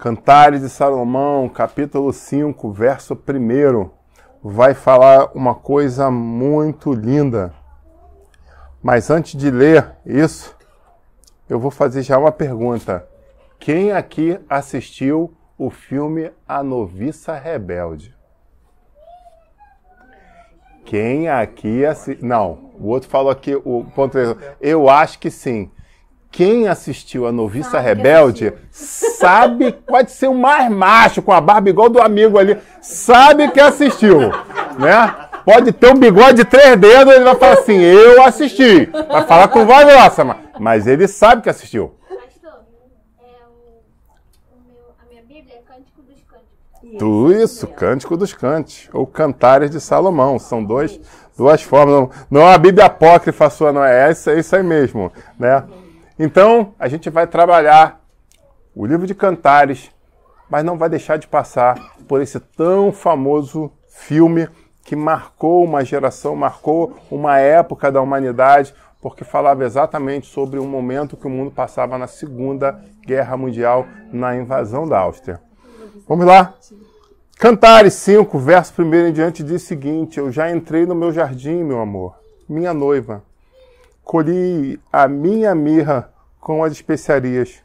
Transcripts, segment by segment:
Cantares de Salomão, capítulo 5, verso 1, vai falar uma coisa muito linda. Mas antes de ler isso, eu vou fazer já uma pergunta. Quem aqui assistiu o filme A Noviça Rebelde? Quem aqui assistiu? Não, o outro falou aqui, o ponto 3. Eu acho que sim. Quem assistiu A Noviça Rebelde sabe, pode ser o mais macho, com a barba igual do amigo ali, sabe que assistiu, né? Pode ter um bigode de 3 dedos, ele vai falar assim, eu assisti. Vai falar com voz grossa, mas ele sabe que assistiu. Pastor, a minha Bíblia é Cântico dos Cânticos. Isso, Cântico dos Cânticos, ou Cantares de Salomão, são duas formas. Não é a Bíblia apócrifa sua, não é isso aí mesmo, né? Então, a gente vai trabalhar o livro de Cantares, mas não vai deixar de passar por esse tão famoso filme que marcou uma geração, marcou uma época da humanidade, porque falava exatamente sobre um momento que o mundo passava na Segunda Guerra Mundial, na invasão da Áustria. Vamos lá? Cantares 5, verso 1 em diante, diz o seguinte: eu já entrei no meu jardim, meu amor, minha noiva. Colhi a minha mirra com as especiarias,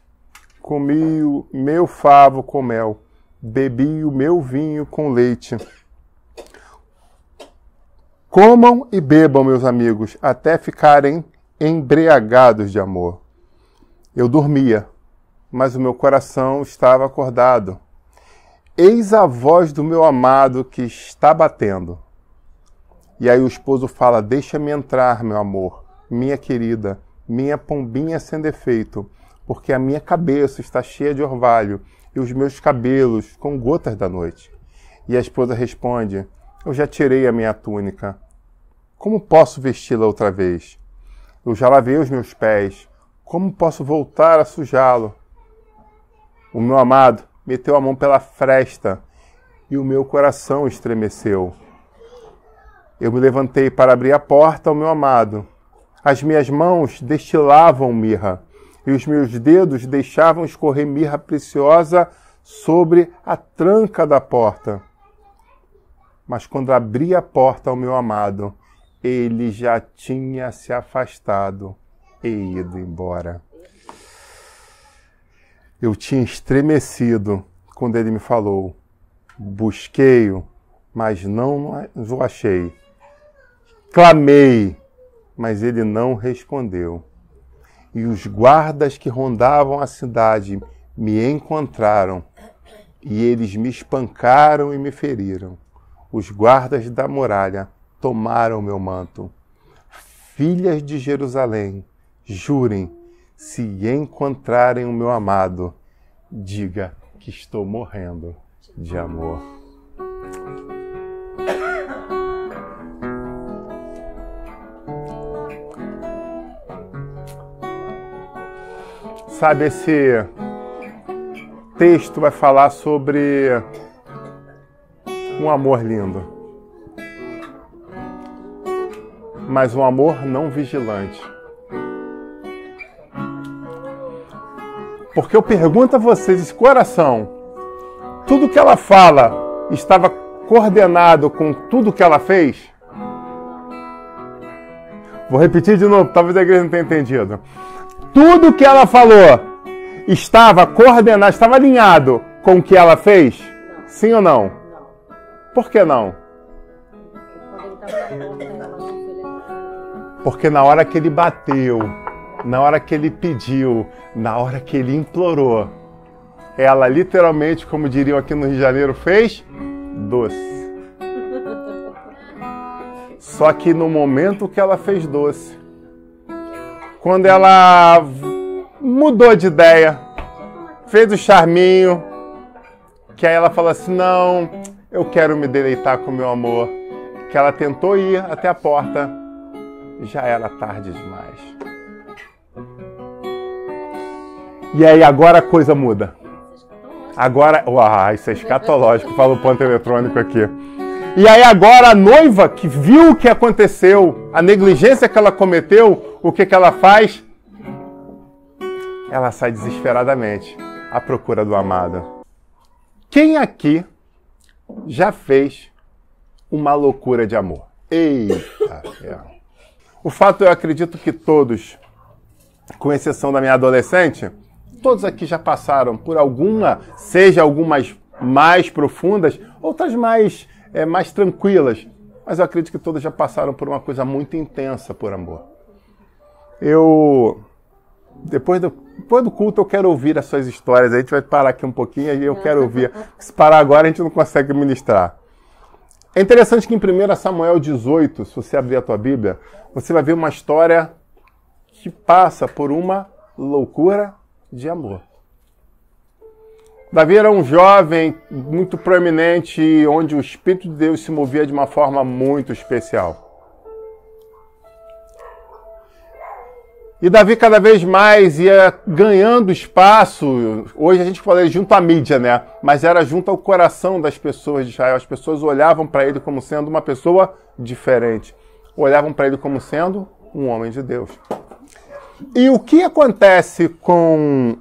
comi o meu favo com mel, bebi o meu vinho com leite. Comam e bebam, meus amigos, até ficarem embriagados de amor. Eu dormia, mas o meu coração estava acordado. Eis a voz do meu amado que está batendo. E aí o esposo fala: deixa-me entrar, meu amor, minha querida, minha pombinha sem defeito, porque a minha cabeça está cheia de orvalho e os meus cabelos com gotas da noite. E a esposa responde: eu já tirei a minha túnica. Como posso vesti-la outra vez? Eu já lavei os meus pés. Como posso voltar a sujá-lo? O meu amado meteu a mão pela fresta e o meu coração estremeceu. Eu me levantei para abrir a porta ao meu amado. As minhas mãos destilavam mirra e os meus dedos deixavam escorrer mirra preciosa sobre a tranca da porta. Mas quando abri a porta ao meu amado, ele já tinha se afastado e ido embora. Eu tinha estremecido quando ele me falou: busquei-o, mas não o achei. Clamei, mas ele não respondeu. E os guardas que rondavam a cidade me encontraram, e eles me espancaram e me feriram. Os guardas da muralha tomaram meu manto. Filhas de Jerusalém, jurem, se encontrarem o meu amado, diga que estou morrendo de amor. Sabe, esse texto vai falar sobre um amor lindo. Mas um amor não vigilante. Porque eu pergunto a vocês, esse coração, tudo que ela fala estava coordenado com tudo que ela fez? Vou repetir de novo, talvez a igreja não tenha entendido. Tudo que ela falou estava coordenado, estava alinhado com o que ela fez? Não. Sim ou não? Não. Por que não? Porque na hora que ele bateu, na hora que ele pediu, na hora que ele implorou, ela literalmente, como diriam aqui no Rio de Janeiro, fez doce. Só que no momento que ela fez doce, quando ela mudou de ideia, fez o charminho, que aí ela falou assim: não, eu quero me deleitar com meu amor, que ela tentou ir até a porta, já era tarde demais. E aí agora a coisa muda. Agora, isso é escatológico, fala o ponto eletrônico aqui. E aí agora a noiva que viu o que aconteceu, a negligência que ela cometeu, o que ela faz? Ela sai desesperadamente à procura do amado. Quem aqui já fez uma loucura de amor? Eita! O fato, eu acredito que todos, com exceção da minha adolescente, todos aqui já passaram por alguma, seja algumas mais profundas, outras mais tranquilas. Mas eu acredito que todos já passaram por uma coisa muito intensa por amor. Depois do culto, eu quero ouvir as suas histórias. A gente vai parar aqui um pouquinho e eu quero ouvir. Se parar agora, a gente não consegue ministrar. É interessante que em 1 Samuel 18, se você abrir a tua Bíblia, você vai ver uma história que passa por uma loucura de amor. Davi era um jovem muito proeminente, onde o Espírito de Deus se movia de uma forma muito especial. E Davi cada vez mais ia ganhando espaço. Hoje a gente fala junto à mídia, né? Mas era junto ao coração das pessoas de Israel. As pessoas olhavam para ele como sendo uma pessoa diferente. Olhavam para ele como sendo um homem de Deus. E o que acontece com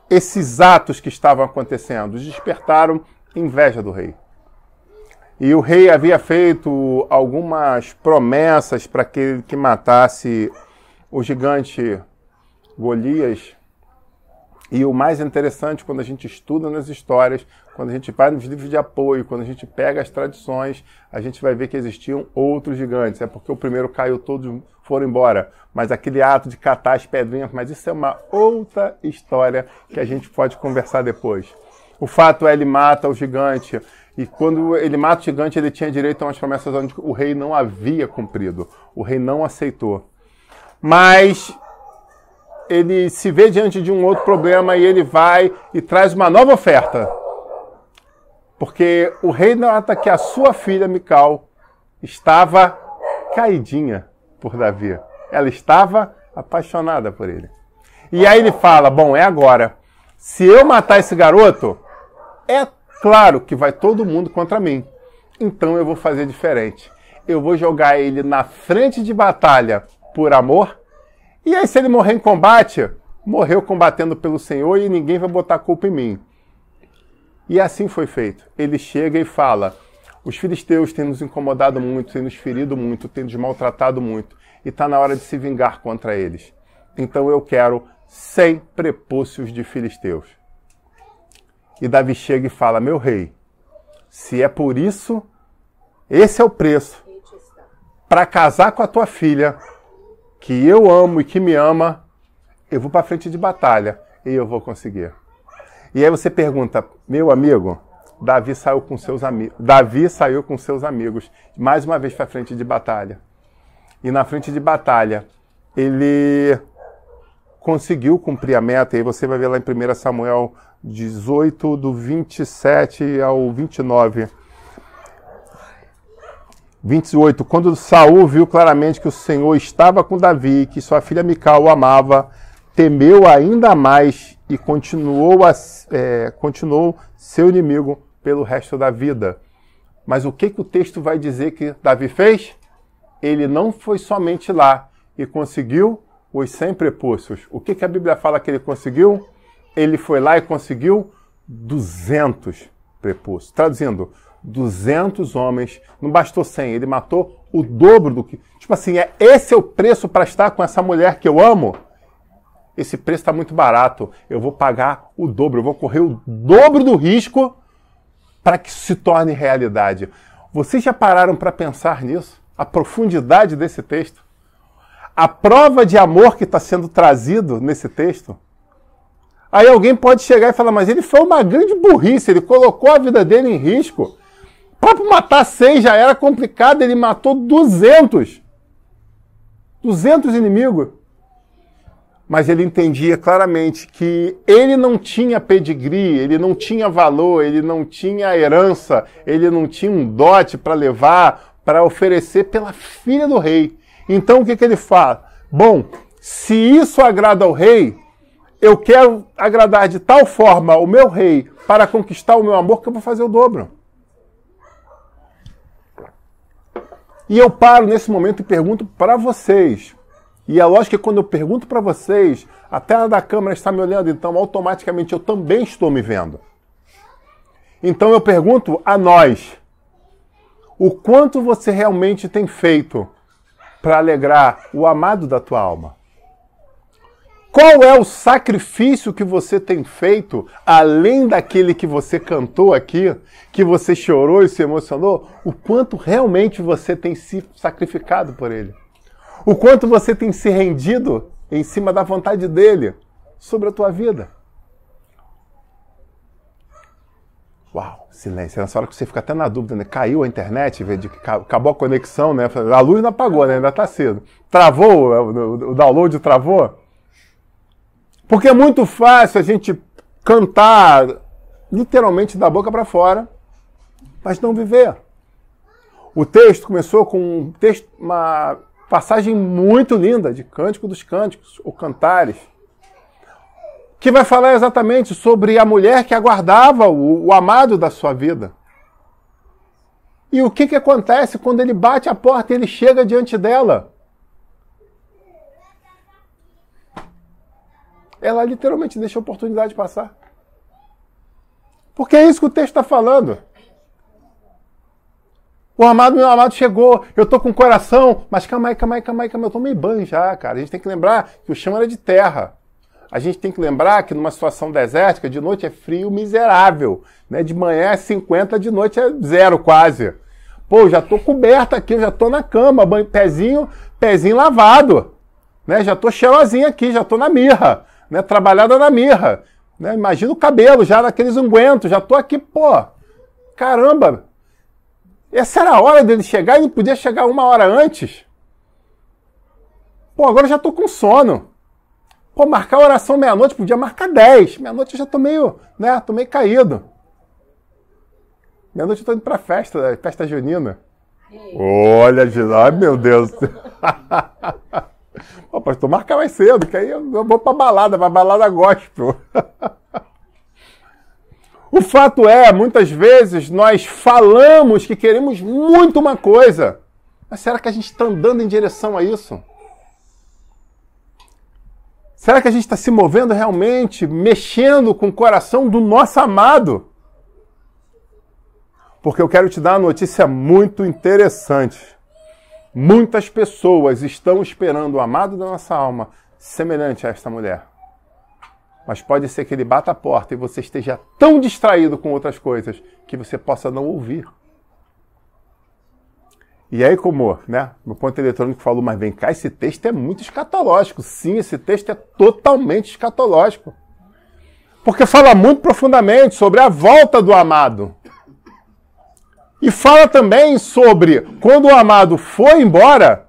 esses atos que estavam acontecendo? Despertaram inveja do rei. E o rei havia feito algumas promessas para que matasse o gigante Golias. E o mais interessante, quando a gente estuda nas histórias, quando a gente vai nos livros de apoio, quando a gente pega as tradições, a gente vai ver que existiam outros gigantes. É porque o primeiro caiu, todos foram embora. Mas aquele ato de catar as pedrinhas, mas isso é uma outra história que a gente pode conversar depois. O fato é, ele mata o gigante. E quando ele mata o gigante, ele tinha direito a umas promessas onde o rei não havia cumprido. O rei não aceitou. Mas ele se vê diante de um outro problema e ele vai e traz uma nova oferta. Porque o rei nota que a sua filha, Mical, estava caidinha por Davi. Ela estava apaixonada por ele. E aí ele fala, bom, é agora. Se eu matar esse garoto, é claro que vai todo mundo contra mim. Então eu vou fazer diferente. Eu vou jogar ele na frente de batalha por amor, e aí se ele morrer em combate, morreu combatendo pelo Senhor e ninguém vai botar culpa em mim. E assim foi feito. Ele chega e fala, os filisteus têm nos incomodado muito, têm nos ferido muito, têm nos maltratado muito, e está na hora de se vingar contra eles. Então eu quero 100 prepúcios de filisteus. E Davi chega e fala, meu rei, se é por isso, esse é o preço para casar com a tua filha, que eu amo e que me ama, eu vou para frente de batalha e eu vou conseguir. E aí você pergunta, meu amigo, Davi saiu com seus amigos, mais uma vez para frente de batalha. E na frente de batalha, ele conseguiu cumprir a meta, e você vai ver lá em 1 Samuel 18, do 27 ao 29. 28. Quando Saul viu claramente que o Senhor estava com Davi, que sua filha Mical o amava, temeu ainda mais e continuou seu inimigo pelo resto da vida. Mas o que o texto vai dizer que Davi fez? Ele não foi somente lá e conseguiu os 100 prepúcios. O que a Bíblia fala que ele conseguiu? Ele foi lá e conseguiu 200 prepúcios. Traduzindo, 200 homens, não bastou 100, ele matou o dobro do que... Tipo assim, esse é o preço para estar com essa mulher que eu amo? Esse preço está muito barato, eu vou pagar o dobro, eu vou correr o dobro do risco para que isso se torne realidade. Vocês já pararam para pensar nisso? A profundidade desse texto? A prova de amor que está sendo trazido nesse texto? Aí alguém pode chegar e falar, mas ele foi uma grande burrice, ele colocou a vida dele em risco. Para matar 100 já era complicado, ele matou 200. 200 inimigos. Mas ele entendia claramente que ele não tinha pedigree, ele não tinha valor, ele não tinha herança, ele não tinha um dote para levar, para oferecer pela filha do rei. Então o que ele fala? Bom, se isso agrada ao rei, eu quero agradar de tal forma o meu rei para conquistar o meu amor que eu vou fazer o dobro. E eu paro nesse momento e pergunto para vocês. E é lógico que quando eu pergunto para vocês, a tela da câmera está me olhando, então automaticamente eu também estou me vendo. Então eu pergunto a nós, o quanto você realmente tem feito para alegrar o amado da tua alma? Qual é o sacrifício que você tem feito, além daquele que você cantou aqui, que você chorou e se emocionou? O quanto realmente você tem se sacrificado por ele? O quanto você tem se rendido em cima da vontade dele sobre a tua vida? Uau, silêncio. Nessa hora que você fica até na dúvida, né? Caiu a internet, acabou a conexão, né? A luz não apagou, né? Ainda está cedo. Travou, o download travou? Porque é muito fácil a gente cantar literalmente da boca para fora, mas não viver. O texto começou com uma passagem muito linda de Cântico dos Cânticos, ou Cantares, que vai falar exatamente sobre a mulher que aguardava o amado da sua vida. E o que acontece quando ele bate a porta e ele chega diante dela? Ela literalmente deixa a oportunidade passar. Porque é isso que o texto está falando. O amado, meu amado chegou, eu estou com o coração, mas calma aí, eu tomei banho já, cara. A gente tem que lembrar que o chão era de terra. A gente tem que lembrar que numa situação desértica, de noite é frio miserável. Né? De manhã é 50, de noite é 0 quase. Pô, já estou coberto aqui, já estou na cama, pezinho lavado. Né? Já estou cheirosinho aqui, já estou na mirra. Né, trabalhada na mirra, né, imagina o cabelo já naqueles ungüentos, já tô aqui, pô, caramba, essa era a hora dele chegar e não podia chegar 1 hora antes? Pô, agora eu já tô com sono, pô, marcar a oração meia-noite, podia marcar 10, meia-noite eu já tô meio, né, tô meio caído, meia-noite eu tô indo pra festa junina, olha, ai meu Deus, Pô, pastor, marca mais cedo, que aí eu vou pra balada gospel. O fato é, muitas vezes nós falamos que queremos muito uma coisa, mas será que a gente está andando em direção a isso? Será que a gente está se movendo realmente, mexendo com o coração do nosso amado? Porque eu quero te dar uma notícia muito interessante. Muitas pessoas estão esperando o amado da nossa alma semelhante a esta mulher. Mas pode ser que ele bata a porta e você esteja tão distraído com outras coisas que você possa não ouvir. E aí, como, né, meu ponto eletrônico falou, mas vem cá, esse texto é muito escatológico. Sim, esse texto é totalmente escatológico. Porque fala muito profundamente sobre a volta do amado. E fala também sobre quando o amado foi embora,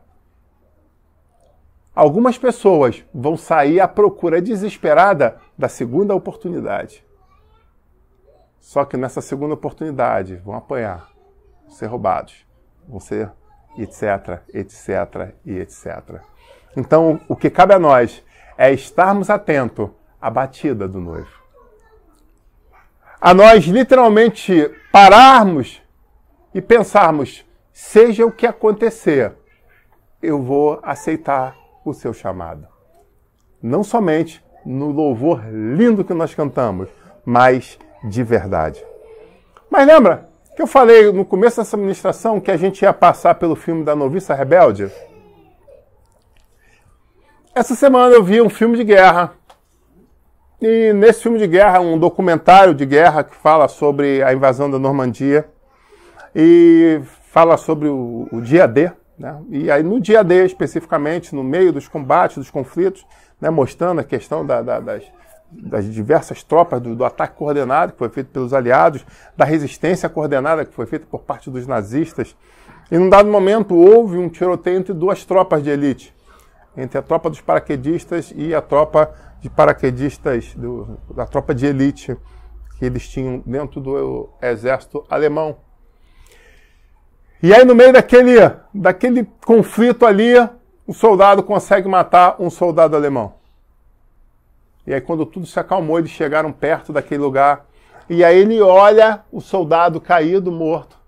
algumas pessoas vão sair à procura desesperada da segunda oportunidade. Só que nessa segunda oportunidade vão apanhar, vão ser roubados, vão ser etc, etc e etc. Então, o que cabe a nós é estarmos atentos à batida do noivo. A nós literalmente pararmos e pensarmos, seja o que acontecer, eu vou aceitar o seu chamado. Não somente no louvor lindo que nós cantamos, mas de verdade. Mas lembra que eu falei no começo dessa ministração que a gente ia passar pelo filme da Noviça Rebelde? Essa semana eu vi um filme de guerra. E nesse filme de guerra, um documentário de guerra que fala sobre a invasão da Normandia. E fala sobre o dia D, né? E aí no dia D, especificamente, no meio dos combates, dos conflitos, né? Mostrando a questão das diversas tropas, do ataque coordenado que foi feito pelos aliados, da resistência coordenada que foi feita por parte dos nazistas. E num dado momento houve um tiroteio entre 2 tropas de elite, entre a tropa dos paraquedistas e a tropa de paraquedistas, da tropa de elite que eles tinham dentro do exército alemão. E aí, no meio daquele conflito ali, o soldado consegue matar um soldado alemão. E aí, quando tudo se acalmou, eles chegaram perto daquele lugar. E aí ele olha o soldado caído, morto.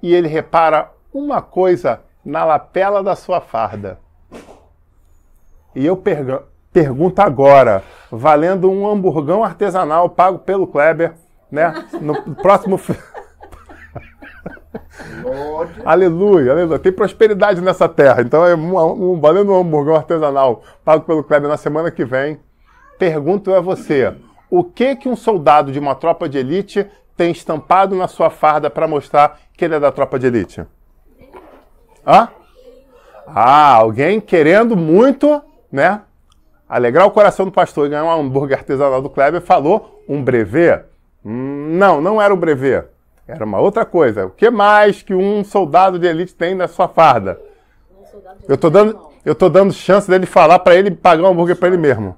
E ele repara uma coisa na lapela da sua farda. E eu pergunto agora, valendo um hamburgão artesanal pago pelo Kleber, né? No próximo... Aleluia, aleluia. Tem prosperidade nessa terra. Então é valendo um hamburgão artesanal pago pelo Kleber na semana que vem. Pergunto a você, o que um soldado de uma tropa de elite tem estampado na sua farda para mostrar que ele é da tropa de elite? Hã? Alguém querendo muito, né, alegrar o coração do pastor e ganhar um hambúrguer artesanal do Kleber falou um brevet? Não era um brevet. Era uma outra coisa. O que mais que um soldado de elite tem na sua farda? Eu tô dando chance dele falar para ele pagar um hambúrguer para ele mesmo.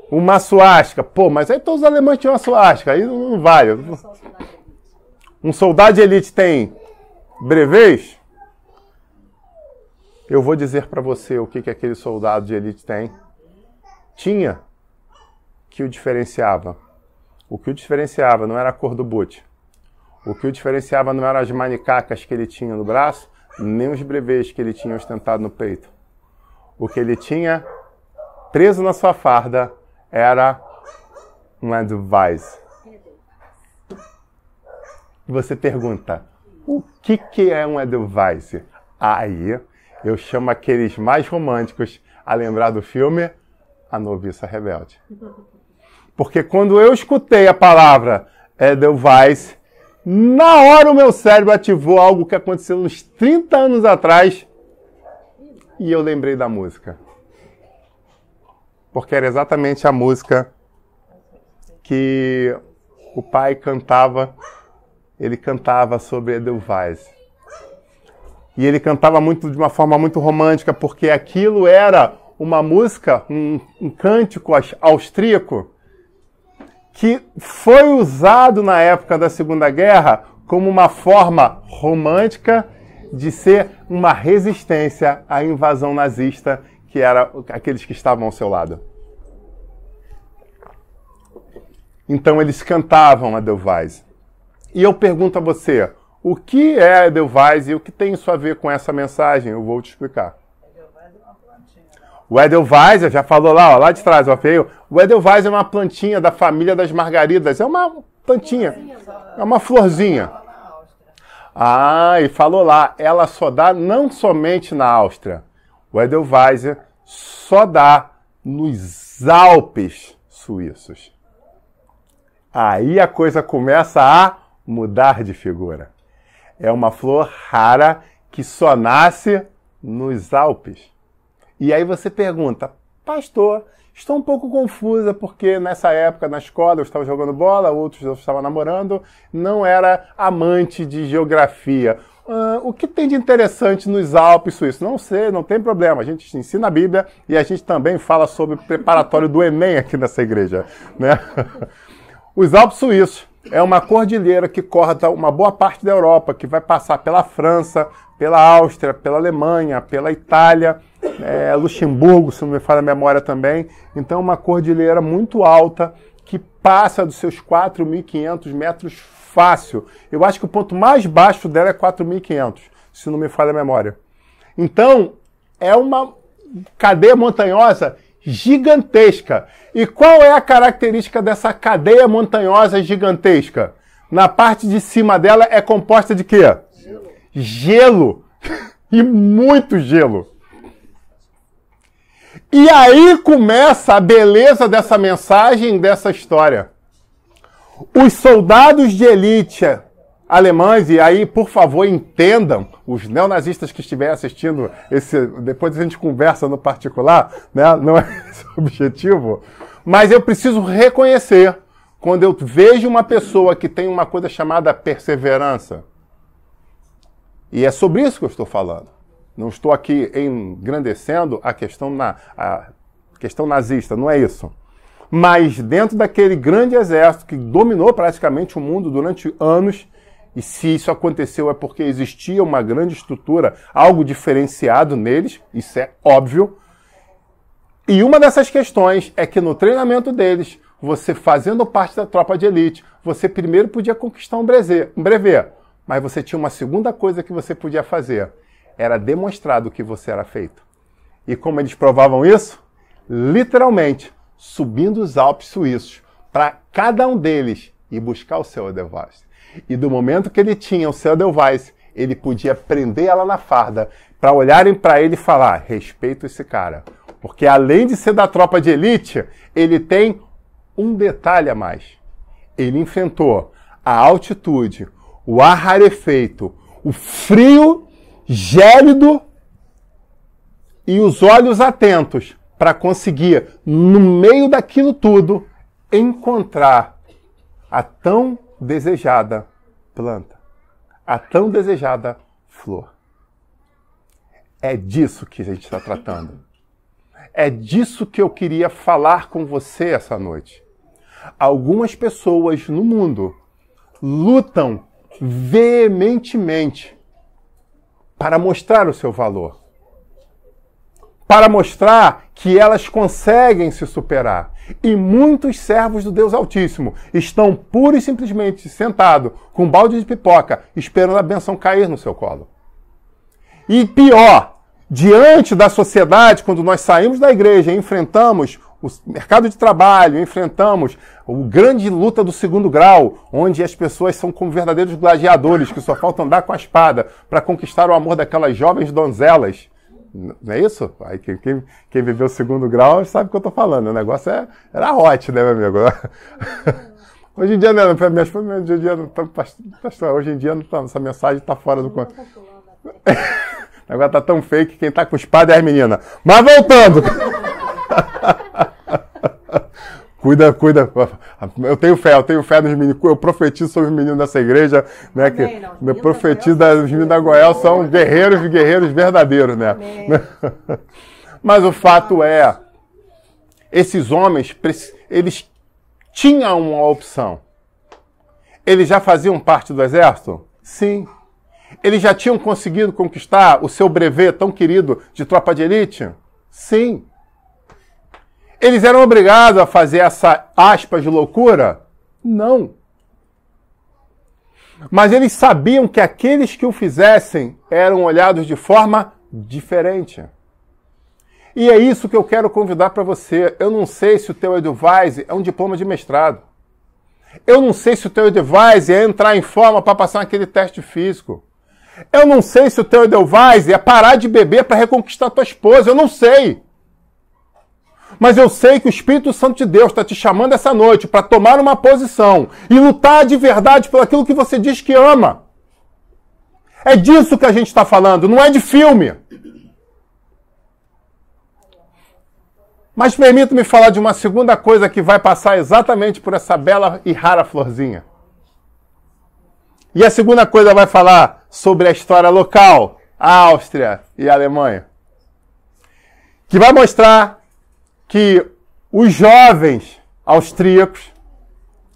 Uma suástica. Pô, mas aí todos os alemães tinham uma suástica. Aí não vale. Um soldado de elite tem brevês? Eu vou dizer para você o que aquele soldado de elite tem. Tinha que o diferenciava. O que o diferenciava não era a cor do boot. O que o diferenciava não eram as manicacas que ele tinha no braço, nem os brevês que ele tinha ostentado no peito. O que ele tinha preso na sua farda era um Edelweiss. Você pergunta, o que é um Edelweiss? Aí eu chamo aqueles mais românticos a lembrar do filme A Noviça Rebelde. Porque quando eu escutei a palavra Edelweiss, na hora o meu cérebro ativou algo que aconteceu uns 30 anos atrás e eu lembrei da música. Porque era exatamente a música que o pai cantava. Ele cantava sobre Edelweiss. E ele cantava de uma forma muito romântica, porque aquilo era uma música, um cântico austríaco, que foi usado na época da Segunda Guerra como uma forma romântica de ser uma resistência à invasão nazista, que era aqueles que estavam ao seu lado. Então eles cantavam Edelweiss. E eu pergunto a você, o que é Edelweiss e o que tem isso a ver com essa mensagem? Eu vou te explicar. O Edelweiss, já falou lá de trás, ó, feio. O Edelweiss é uma plantinha da família das margaridas. É uma plantinha, é uma florzinha. E falou lá, ela só dá não somente na Áustria. O Edelweiss só dá nos Alpes suíços. Aí a coisa começa a mudar de figura. É uma flor rara que só nasce nos Alpes. E aí você pergunta, pastor, estou um pouco confusa porque nessa época na escola eu estava jogando bola, outros eu estava namorando, não era amante de geografia. O que tem de interessante nos Alpes suíços? Não sei, não tem problema. A gente ensina a Bíblia e a gente também fala sobre o preparatório do Enem aqui nessa igreja, né? Os Alpes suíços é uma cordilheira que corta uma boa parte da Europa, que vai passar pela França, pela Áustria, pela Alemanha, pela Itália, Luxemburgo, se não me falha a memória também. Então, uma cordilheira muito alta que passa dos seus 4.500 metros fácil. Eu acho que o ponto mais baixo dela é 4.500, se não me falha a memória. Então, é uma cadeia montanhosa gigantesca. E qual é a característica dessa cadeia montanhosa gigantesca? Na parte de cima dela é composta de quê? Gelo. E muito gelo. E aí começa a beleza dessa mensagem, dessa história. Os soldados de elite alemães, e aí, por favor, entendam, os neonazistas que estiverem assistindo, depois a gente conversa no particular, né? Não é esse o objetivo, mas eu preciso reconhecer, quando eu vejo uma pessoa que tem uma coisa chamada perseverança, e é sobre isso que eu estou falando. Não estou aqui engrandecendo a questão nazista, não é isso. Mas dentro daquele grande exército que dominou praticamente o mundo durante anos, e se isso aconteceu é porque existia uma grande estrutura, algo diferenciado neles, isso é óbvio. E uma dessas questões é que no treinamento deles, você fazendo parte da tropa de elite, você primeiro podia conquistar um brevet, mas você tinha uma segunda coisa que você podia fazer, era demonstrar do que você era feito. E como eles provavam isso? Literalmente, subindo os Alpes suíços, para cada um deles e buscar o seu Edelweiss. E do momento que ele tinha o seu Edelweiss, ele podia prender ela na farda para olharem para ele e falar, respeito esse cara. Porque além de ser da tropa de elite, ele tem um detalhe a mais. Ele enfrentou a altitude, o ar rarefeito, o frio gélido e os olhos atentos para conseguir, no meio daquilo tudo, encontrar a tão desejada planta, a tão desejada flor. É disso que a gente está tratando. É disso que eu queria falar com você essa noite. Algumas pessoas no mundo lutam veementemente para mostrar o seu valor, para mostrar que elas conseguem se superar. E muitos servos do Deus Altíssimo estão pura e simplesmente sentados com um balde de pipoca, esperando a bênção cair no seu colo. E pior, diante da sociedade, quando nós saímos da igreja e enfrentamos o mercado de trabalho, enfrentamos a grande luta do segundo grau, onde as pessoas são como verdadeiros gladiadores, que só falta andar com a espada para conquistar o amor daquelas jovens donzelas. Não é isso? Aí, quem viveu o segundo grau sabe o que eu estou falando. O negócio era hot, né, meu amigo? Hoje em dia, né, hoje em dia essa mensagem está fora do... Agora tá tão fake que quem tá com espada é as meninas. Mas voltando! Cuida. Eu tenho fé nos meninos. Eu profetizo sobre os meninos dessa igreja, né? Eu profetizo os meninos da Goiás são guerreiros verdadeiros, né? Mas o fato é, esses homens, eles tinham uma opção. Eles já faziam parte do exército? Sim. Eles já tinham conseguido conquistar o seu brevet tão querido de tropa de elite? Sim. Eles eram obrigados a fazer essa aspas de loucura? Não. Mas eles sabiam que aqueles que o fizessem eram olhados de forma diferente. E é isso que eu quero convidar para você. Eu não sei se o teu Edelweiss é um diploma de mestrado. Eu não sei se o teu Edelweiss é entrar em forma para passar aquele teste físico. Eu não sei se o teu Edelweiss é parar de beber para reconquistar tua esposa. Eu não sei. Mas eu sei que o Espírito Santo de Deus está te chamando essa noite para tomar uma posição e lutar de verdade por aquilo que você diz que ama. É disso que a gente está falando, não é de filme. Mas permita-me falar de uma segunda coisa que vai passar exatamente por essa bela e rara florzinha. E a segunda coisa vai falar sobre a história local, a Áustria e a Alemanha. Que vai mostrar que os jovens austríacos,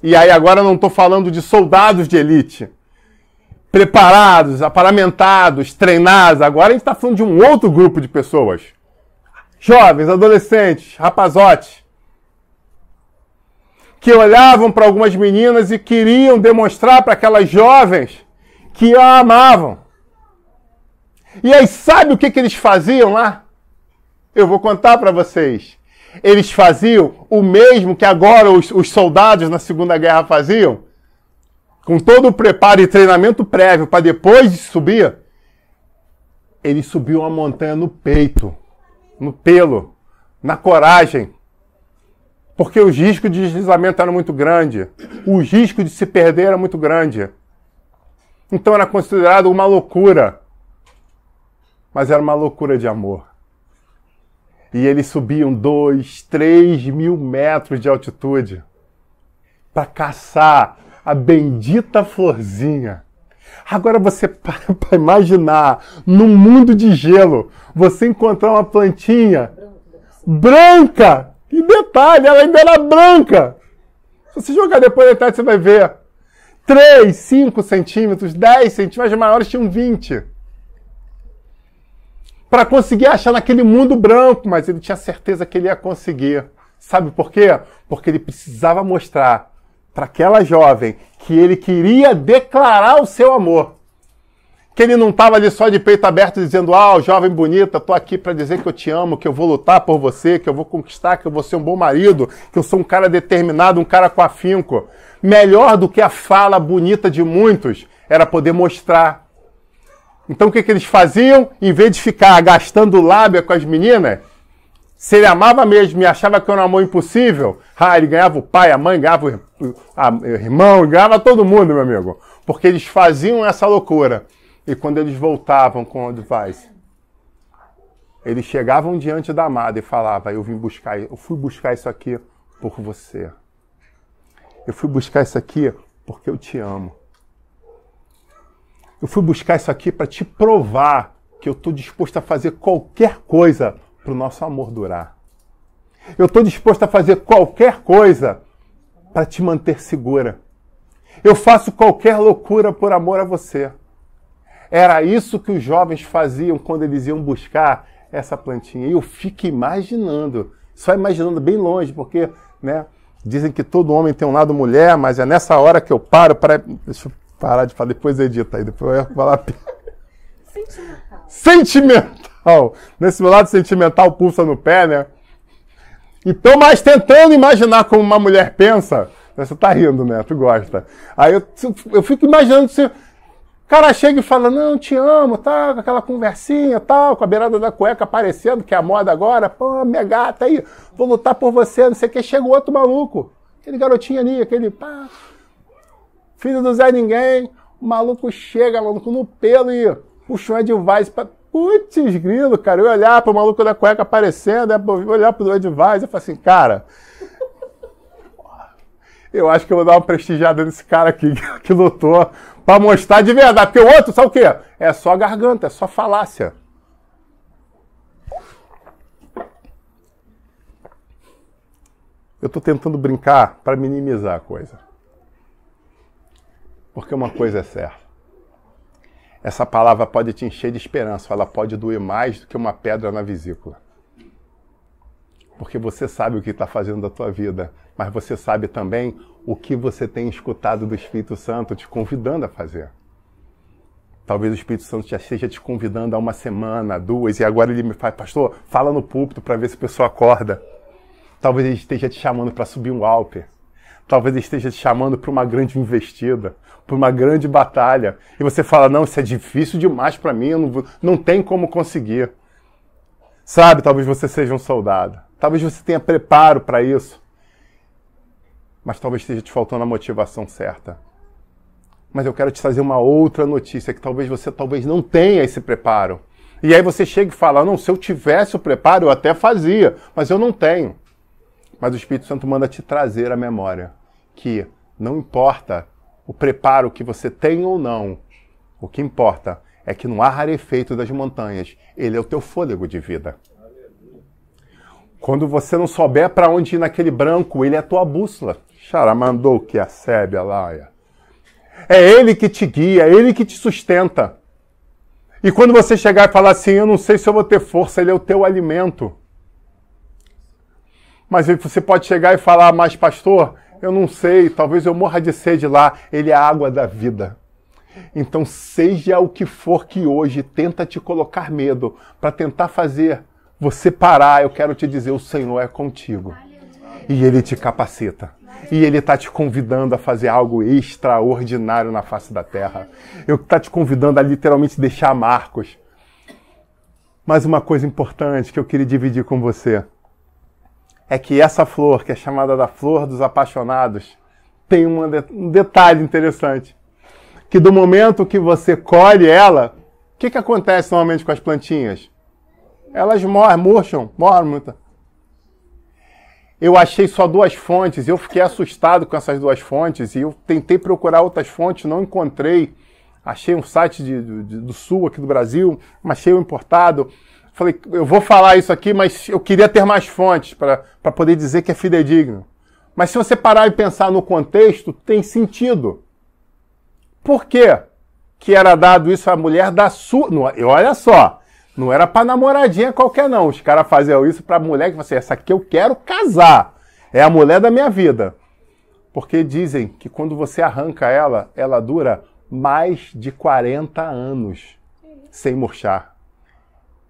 e aí agora eu não estou falando de soldados de elite, preparados, aparamentados, treinados, agora a gente está falando de um outro grupo de pessoas. Jovens, adolescentes, rapazotes, que olhavam para algumas meninas e queriam demonstrar para aquelas jovens que a amavam. E aí sabe o que eles faziam lá? Eu vou contar para vocês. Eles faziam o mesmo que agora os soldados na Segunda Guerra faziam, com todo o preparo e treinamento prévio para depois de subir. Eles subiam a montanha no peito, no pelo, na coragem, porque os riscos de deslizamento eram muito grandes, o risco de se perder era muito grande. Então era considerado uma loucura, mas era uma loucura de amor. E eles subiam 2, 3 mil metros de altitude para caçar a bendita florzinha. Agora você para imaginar, num mundo de gelo, você encontrar uma plantinha branca. E detalhe, ela ainda era branca. Se você jogar depois da tarde, você vai ver. 3, 5 centímetros, 10 centímetros, as maiores tinham 20. Para conseguir achar naquele mundo branco, mas ele tinha certeza que ele ia conseguir. Sabe por quê? Porque ele precisava mostrar para aquela jovem que ele queria declarar o seu amor. Que ele não estava ali só de peito aberto dizendo, jovem bonita, tô aqui para dizer que eu te amo, que eu vou lutar por você, que eu vou conquistar, que eu vou ser um bom marido, que eu sou um cara determinado, um cara com afinco. Melhor do que a fala bonita de muitos era poder mostrar. Então o que eles faziam? Em vez de ficar gastando lábia com as meninas, se ele amava mesmo e achava que era um amor impossível, ele ganhava o pai, a mãe, ganhava o irmão, ganhava todo mundo, meu amigo. Porque eles faziam essa loucura. E quando eles voltavam com o advice, eles chegavam diante da amada e falavam, eu fui buscar isso aqui por você. Eu fui buscar isso aqui porque eu te amo. Eu fui buscar isso aqui para te provar que eu estou disposto a fazer qualquer coisa para o nosso amor durar. Eu estou disposto a fazer qualquer coisa para te manter segura. Eu faço qualquer loucura por amor a você. Era isso que os jovens faziam quando eles iam buscar essa plantinha. E eu fico imaginando, só imaginando bem longe, porque, né, dizem que todo homem tem um lado mulher, mas é nessa hora que eu paro para... Deixa eu parar de falar, depois edita aí, depois eu ia falar... Sentimental! Nesse meu lado sentimental pulsa no pé, né? Então, mas tentando imaginar como uma mulher pensa... Você tá rindo, né? Tu gosta. Aí eu fico imaginando se... O cara chega e fala, não, te amo, tá, com aquela conversinha, tal, com a beirada da cueca aparecendo, que é a moda agora, pô, minha gata aí, vou lutar por você, não sei o que, chega o outro maluco, aquele garotinho ali, aquele, filho do Zé Ninguém, o maluco chega, maluco, no pelo e puxa um advice pra... Putz, grilo, cara, eu ia olhar pro maluco da cueca aparecendo, eu olhar pro advice, eu falo assim, cara... Eu acho que eu vou dar uma prestigiada nesse cara aqui que lutou para mostrar de verdade. Porque o outro, sabe o quê? É só garganta, é só falácia. Eu estou tentando brincar para minimizar a coisa. Porque uma coisa é certa. Essa palavra pode te encher de esperança, ela pode doer mais do que uma pedra na vesícula. Porque você sabe o que está fazendo da tua vida, mas você sabe também o que você tem escutado do Espírito Santo te convidando a fazer. Talvez o Espírito Santo já esteja te convidando há uma semana, 2, e agora ele me fala, pastor, fala no púlpito para ver se a pessoa acorda. Talvez ele esteja te chamando para subir um Alpe. Talvez ele esteja te chamando para uma grande investida, para uma grande batalha. E você fala, não, isso é difícil demais para mim, não tem como conseguir. Sabe, talvez você seja um soldado. Talvez você tenha preparo para isso. Mas talvez esteja te faltando a motivação certa. Mas eu quero te trazer uma outra notícia, que talvez você não tenha esse preparo. E aí você chega e fala, não, se eu tivesse o preparo, eu até fazia, mas eu não tenho. Mas o Espírito Santo manda te trazer a memória, que não importa o preparo que você tem ou não, o que importa é que no ar rarefeito das montanhas, ele é o teu fôlego de vida. Quando você não souber para onde ir naquele branco, ele é a tua bússola. Charamandou que a sébia laia. É ele que te guia, é ele que te sustenta. E quando você chegar e falar assim, eu não sei se eu vou ter força, ele é o teu alimento. Mas você pode chegar e falar, mas pastor, eu não sei, talvez eu morra de sede lá. Ele é a água da vida. Então seja o que for que hoje tenta te colocar medo, para tentar fazer você parar, eu quero te dizer, o Senhor é contigo. E Ele te capacita. E Ele está te convidando a fazer algo extraordinário na face da terra. Ele está te convidando a literalmente deixar marcos. Mas uma coisa importante que eu queria dividir com você é que essa flor, que é chamada da flor dos apaixonados, tem um detalhe interessante. Que do momento que você colhe ela, o que acontece normalmente com as plantinhas? Elas murcham. Eu achei só 2 fontes, eu fiquei assustado com essas 2 fontes, e eu tentei procurar outras fontes, não encontrei. Achei um site do sul aqui do Brasil, mas achei o importado. Falei, eu vou falar isso aqui, mas eu queria ter mais fontes para poder dizer que é fidedigno. Mas se você parar e pensar no contexto, tem sentido. Por quê que era dado isso à mulher da sua... Olha só, não era para namoradinha qualquer não. Os caras faziam isso para a mulher que você, essa aqui eu quero casar. É a mulher da minha vida. Porque dizem que quando você arranca ela, ela dura mais de 40 anos sem murchar.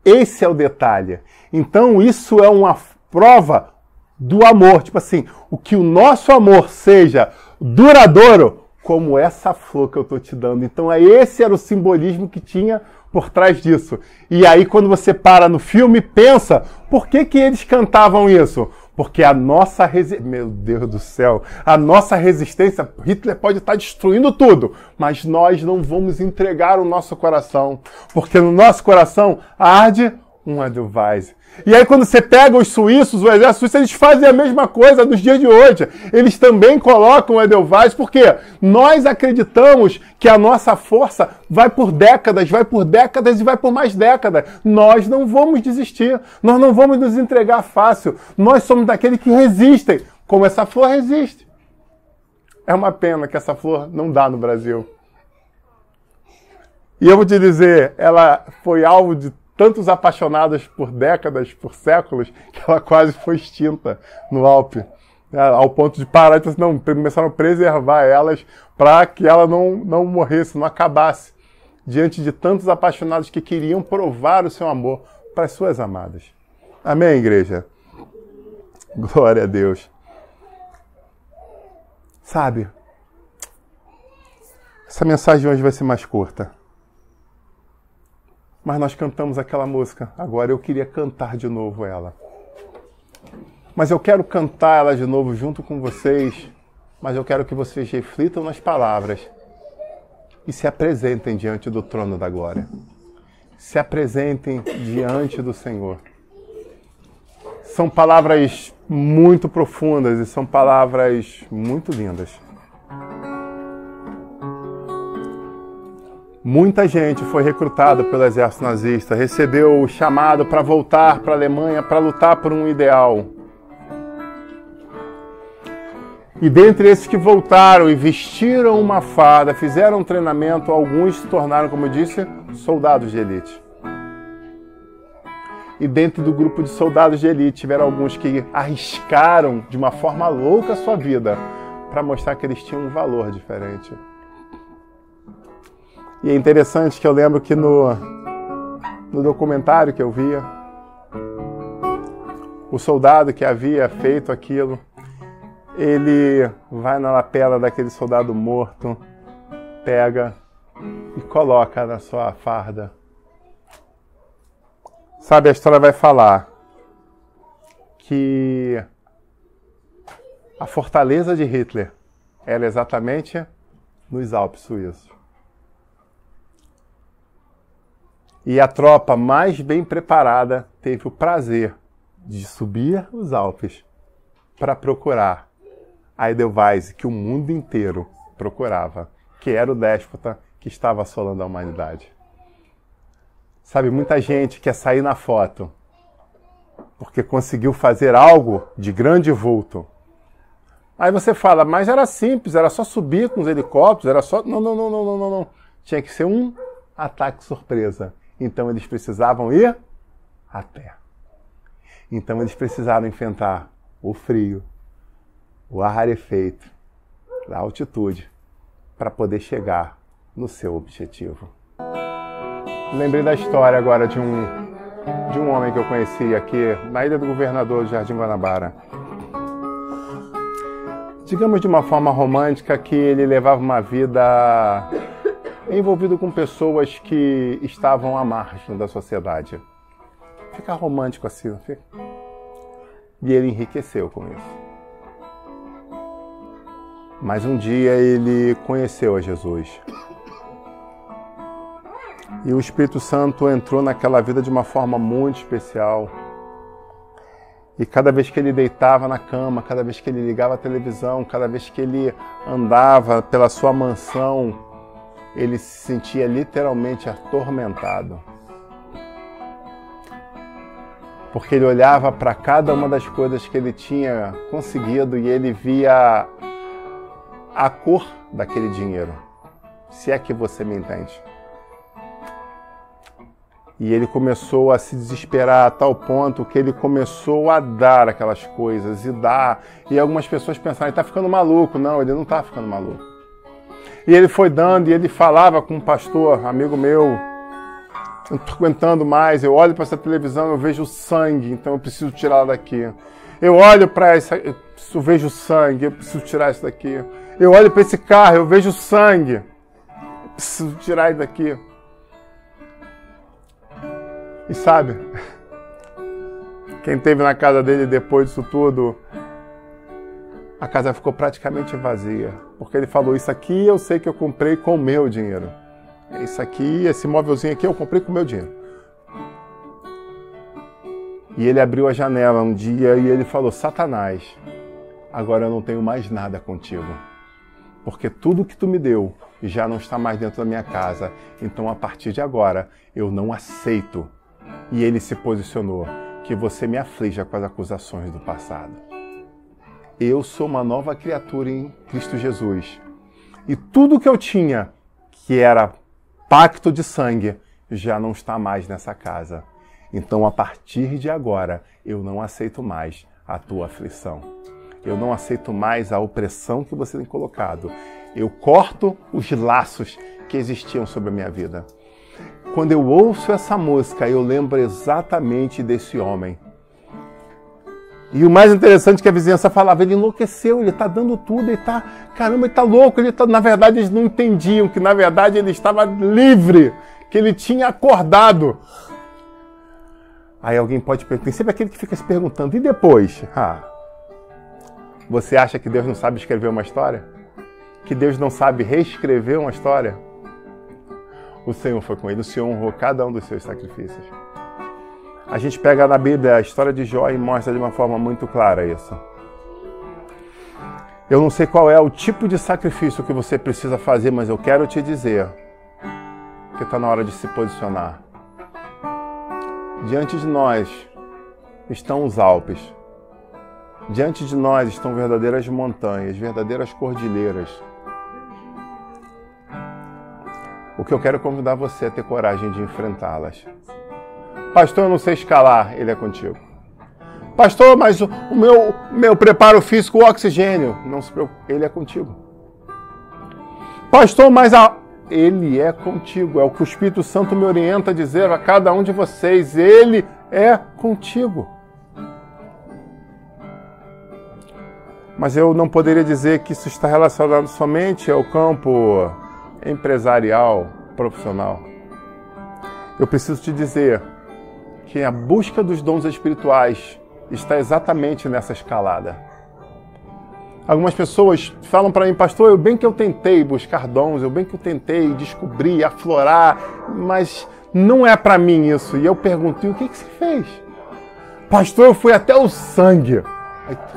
Esse é o detalhe. Então isso é uma prova do amor. Tipo assim, o que o nosso amor seja duradouro, como essa flor que eu estou te dando. Então esse era o simbolismo que tinha por trás disso. E aí quando você para no filme, pensa, por que eles cantavam isso? Porque a nossa resistência, meu Deus do céu, a nossa resistência, Hitler pode estar destruindo tudo, mas nós não vamos entregar o nosso coração, porque no nosso coração arde um Edelweiss. E aí quando você pega os suíços, o exército suíço, eles fazem a mesma coisa nos dias de hoje. Eles também colocam o Edelweiss, porque nós acreditamos que a nossa força vai por décadas e vai por mais décadas. Nós não vamos desistir, nós não vamos nos entregar fácil. Nós somos daqueles que resistem, como essa flor resiste. É uma pena que essa flor não dá no Brasil. E eu vou te dizer, ela foi alvo de tantos apaixonados por décadas, por séculos, que ela quase foi extinta no Alpe. Ao ponto de parar e não, começaram a preservar elas para que ela não morresse, não acabasse. Diante de tantos apaixonados que queriam provar o seu amor para as suas amadas. Amém, igreja? Glória a Deus. Sabe, essa mensagem de hoje vai ser mais curta. Mas nós cantamos aquela música. Agora eu queria cantar de novo ela. Mas eu quero cantar ela de novo junto com vocês. Mas eu quero que vocês reflitam nas palavras. E se apresentem diante do trono da glória. Se apresentem diante do Senhor. São palavras muito profundas e são palavras muito lindas. Muita gente foi recrutada pelo exército nazista, recebeu o chamado para voltar para a Alemanha para lutar por um ideal. E dentre esses que voltaram e vestiram uma farda, fizeram um treinamento, alguns se tornaram, como eu disse, soldados de elite. E dentro do grupo de soldados de elite tiveram alguns que arriscaram de uma forma louca a sua vida para mostrar que eles tinham um valor diferente. E é interessante que eu lembro que no documentário que eu via, o soldado que havia feito aquilo, ele vai na lapela daquele soldado morto, pega e coloca na sua farda. Sabe, a história vai falar que a fortaleza de Hitler era exatamente nos Alpes suíços. E a tropa mais bem preparada teve o prazer de subir os Alpes para procurar a Edelweiss, que o mundo inteiro procurava, que era o déspota que estava assolando a humanidade. Sabe, muita gente quer sair na foto porque conseguiu fazer algo de grande vulto. Aí você fala, mas era simples, era só subir com os helicópteros, era só... Não. Tinha que ser um ataque surpresa. Então eles precisavam ir a pé. Então eles precisaram enfrentar o frio, o ar rarefeito, a altitude, para poder chegar no seu objetivo. Lembrei da história agora de um homem que eu conheci aqui na Ilha do Governador do Jardim Guanabara. Digamos de uma forma romântica que ele levava uma vida envolvido com pessoas que estavam à margem da sociedade. Fica romântico assim, não fica? E ele enriqueceu com isso. Mas um dia ele conheceu a Jesus. E o Espírito Santo entrou naquela vida de uma forma muito especial. E cada vez que ele deitava na cama, cada vez que ele ligava a televisão, cada vez que ele andava pela sua mansão, ele se sentia literalmente atormentado. Porque ele olhava para cada uma das coisas que ele tinha conseguido e ele via a cor daquele dinheiro. Se é que você me entende. E ele começou a se desesperar a tal ponto que ele começou a dar aquelas coisas e dar. E algumas pessoas pensaram, ele está ficando maluco. Não, ele não está ficando maluco. E ele foi dando, e ele falava com um pastor, amigo meu, eu não estou aguentando mais, eu olho para essa televisão, eu vejo sangue, então eu preciso tirá-la daqui. Eu olho para essa, eu vejo sangue, eu preciso tirar isso daqui. Eu olho para esse carro, eu vejo sangue, eu preciso tirar isso daqui. E sabe, quem esteve na casa dele depois disso tudo, a casa ficou praticamente vazia. Porque ele falou, isso aqui eu sei que eu comprei com o meu dinheiro. Isso aqui, esse móvelzinho aqui eu comprei com o meu dinheiro. E ele abriu a janela um dia e ele falou, Satanás, agora eu não tenho mais nada contigo. Porque tudo que tu me deu já não está mais dentro da minha casa. Então a partir de agora eu não aceito. E ele se posicionou, que você me aflija com as acusações do passado. Eu sou uma nova criatura em Cristo Jesus. E tudo que eu tinha, que era pacto de sangue, já não está mais nessa casa. Então, a partir de agora, eu não aceito mais a tua aflição. Eu não aceito mais a opressão que você tem colocado. Eu corto os laços que existiam sobre a minha vida. Quando eu ouço essa música, eu lembro exatamente desse homem. E o mais interessante é que a vizinhança falava, ele enlouqueceu, ele está dando tudo, ele está, caramba, ele está louco, ele tá... Na verdade, eles não entendiam que, na verdade, ele estava livre, que ele tinha acordado. Aí alguém pode perguntar, tem sempre aquele que fica se perguntando, e depois? Você acha que Deus não sabe escrever uma história? Que Deus não sabe reescrever uma história? O Senhor foi com ele, o Senhor honrou cada um dos seus sacrifícios. A gente pega na Bíblia a história de Jó e mostra de uma forma muito clara isso. Eu não sei qual é o tipo de sacrifício que você precisa fazer, mas eu quero te dizer que está na hora de se posicionar. Diante de nós estão os Alpes. Diante de nós estão verdadeiras montanhas, verdadeiras cordilheiras. O que eu quero convidar você é ter coragem de enfrentá-las. Pastor, eu não sei escalar, ele é contigo. Pastor, mas o meu preparo físico, o oxigênio, não se preocupe, ele é contigo. Pastor, mas ele é contigo, é o que o Espírito Santo me orienta a dizer a cada um de vocês, ele é contigo. Mas eu não poderia dizer que isso está relacionado somente ao campo empresarial, profissional. Eu preciso te dizer que a busca dos dons espirituais está exatamente nessa escalada. Algumas pessoas falam para mim, pastor, eu bem que eu tentei buscar dons, eu bem que eu tentei descobrir, aflorar, mas não é para mim isso. E eu pergunto, e o que você fez? Pastor, eu fui até o sangue.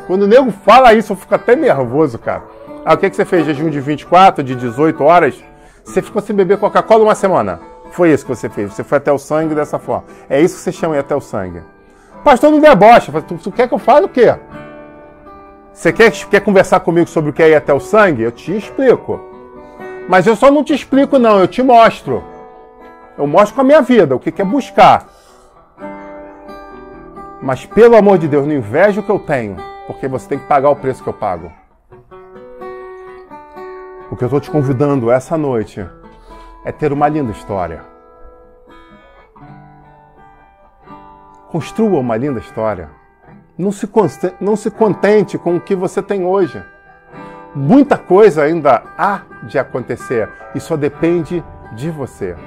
Quando o nego fala isso, eu fico até nervoso, cara. O que você fez? Jejum de 24, de 18 horas? Você ficou sem beber Coca-Cola uma semana. Foi isso que você fez. Você foi até o sangue dessa forma. É isso que você chama de até o sangue. Pastor, não debocha. Tu quer que eu fale o quê? Você quer conversar comigo sobre o que é ir até o sangue? Eu te explico. Mas eu só não te explico, não. Eu te mostro. Eu mostro com a minha vida o que é buscar. Mas, pelo amor de Deus, não inveja o que eu tenho. Porque você tem que pagar o preço que eu pago. O que eu estou te convidando essa noite é ter uma linda história. Construa uma linda história. Não se contente com o que você tem hoje. Muita coisa ainda há de acontecer e só depende de você.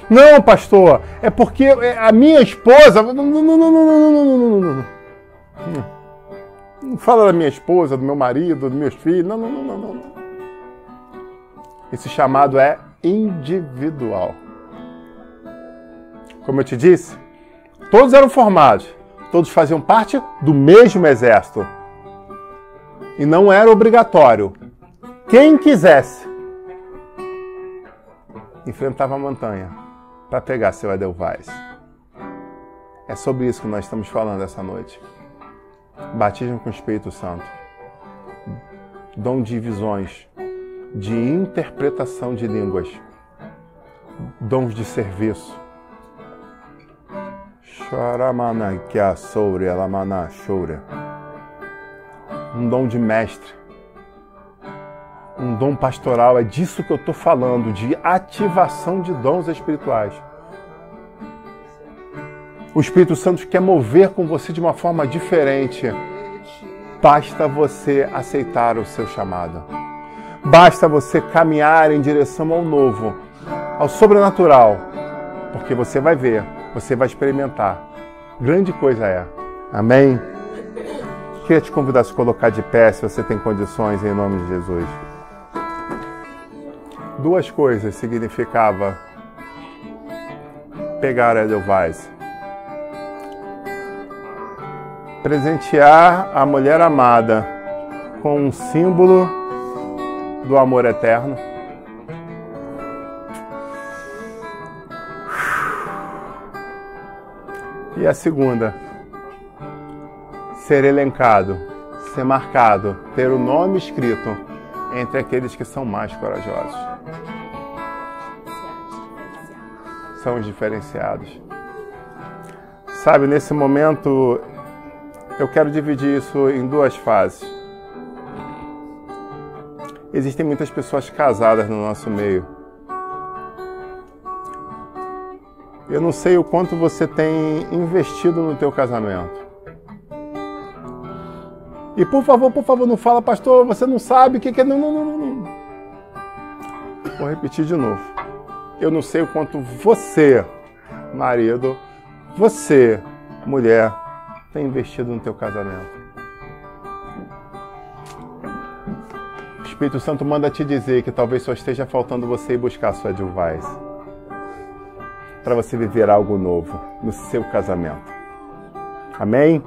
Não, pastor, é porque a minha esposa... Não fala da minha esposa, do meu marido, dos meus filhos. Não. Esse chamado é individual. Como eu te disse, todos eram formados, todos faziam parte do mesmo exército. E não era obrigatório. Quem quisesse enfrentava a montanha para pegar seu Edelweiss. É sobre isso que nós estamos falando essa noite. Batismo com o Espírito Santo. Dom de visões. De interpretação de línguas. Dons de serviço. Um dom de mestre. um dom pastoral. É disso que eu estou falando, de ativação de dons espirituais. O Espírito Santo quer mover com você de uma forma diferente. Basta você aceitar o seu chamado. Basta você caminhar em direção ao novo, ao sobrenatural. Porque você vai ver, você vai experimentar. Grande coisa é. Amém? Queria te convidar a se colocar de pé, se você tem condições, em nome de Jesus. Duas coisas significava pegar a Edelweiss. Presentear a mulher amada com um símbolo do amor eterno. E a segunda, ser elencado, ser marcado, ter o nome escrito entre aqueles que são mais corajosos. São os diferenciados. Sabe, nesse momento, eu quero dividir isso em duas fases. Existem muitas pessoas casadas no nosso meio. Eu não sei o quanto você tem investido no teu casamento. E por favor, não fala, pastor, você não sabe o que é... Não. Vou repetir de novo. Eu não sei o quanto você, marido, você, mulher, tem investido no teu casamento. O Espírito Santo manda te dizer que talvez só esteja faltando você ir buscar a sua Edelweiss para você viver algo novo no seu casamento. Amém?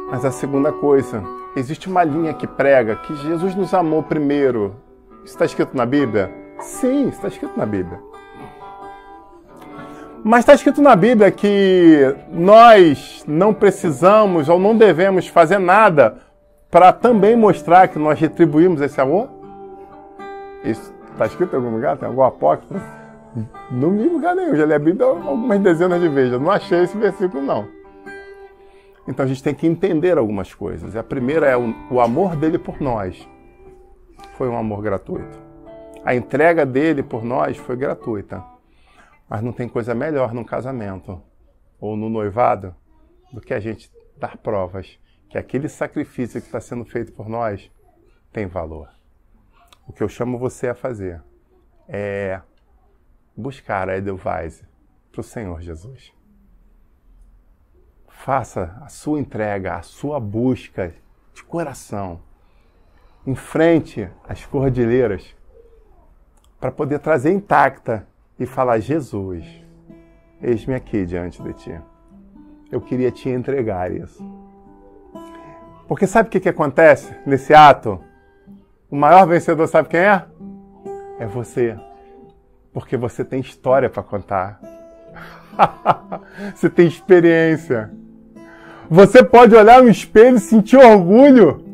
Mas a segunda coisa, existe uma linha que prega que Jesus nos amou primeiro. Isso está escrito na Bíblia? Sim, está escrito na Bíblia. Mas está escrito na Bíblia que nós não precisamos ou não devemos fazer nada para também mostrar que nós retribuímos esse amor? Isso está escrito em algum lugar? Tem algum apócrifo? Não li em lugar nenhum. Já li a Bíblia algumas dezenas de vezes. Eu não achei esse versículo, não. Então a gente tem que entender algumas coisas. A primeira é o amor dele por nós. Foi um amor gratuito. A entrega dele por nós foi gratuita. Mas não tem coisa melhor num casamento ou no noivado do que a gente dar provas que aquele sacrifício que está sendo feito por nós tem valor. O que eu chamo você a fazer é buscar a Edelweiss para o Senhor Jesus. Faça a sua entrega, a sua busca de coração. Enfrente as cordilheiras para poder trazer intacta e falar: Jesus, eis-me aqui diante de ti. Eu queria te entregar isso. Porque sabe o que acontece nesse ato? O maior vencedor sabe quem é? É você. Porque você tem história para contar. Você tem experiência. Você pode olhar no espelho e sentir orgulho.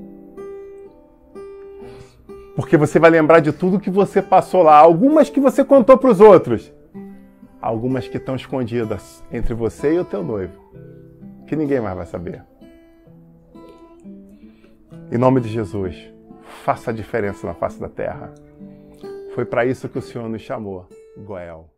Porque você vai lembrar de tudo que você passou lá. Algumas que você contou para os outros. Algumas que estão escondidas entre você e o teu noivo. Que ninguém mais vai saber. Em nome de Jesus, faça a diferença na face da terra. Foi para isso que o Senhor nos chamou, Goel.